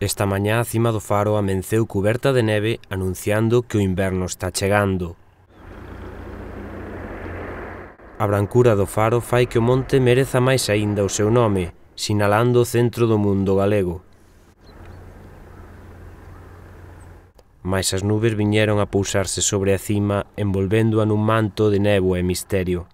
Esta mañá a cima do faro amenceu cuberta de neve anunciando que o inverno está chegando. A brancura do faro fai que o monte mereza máis aínda o seu nome, sinalando o centro do mundo galego. Mais as nubes viñeron a pousarse sobre a cima envolvéndoa nun manto de néboa e misterio.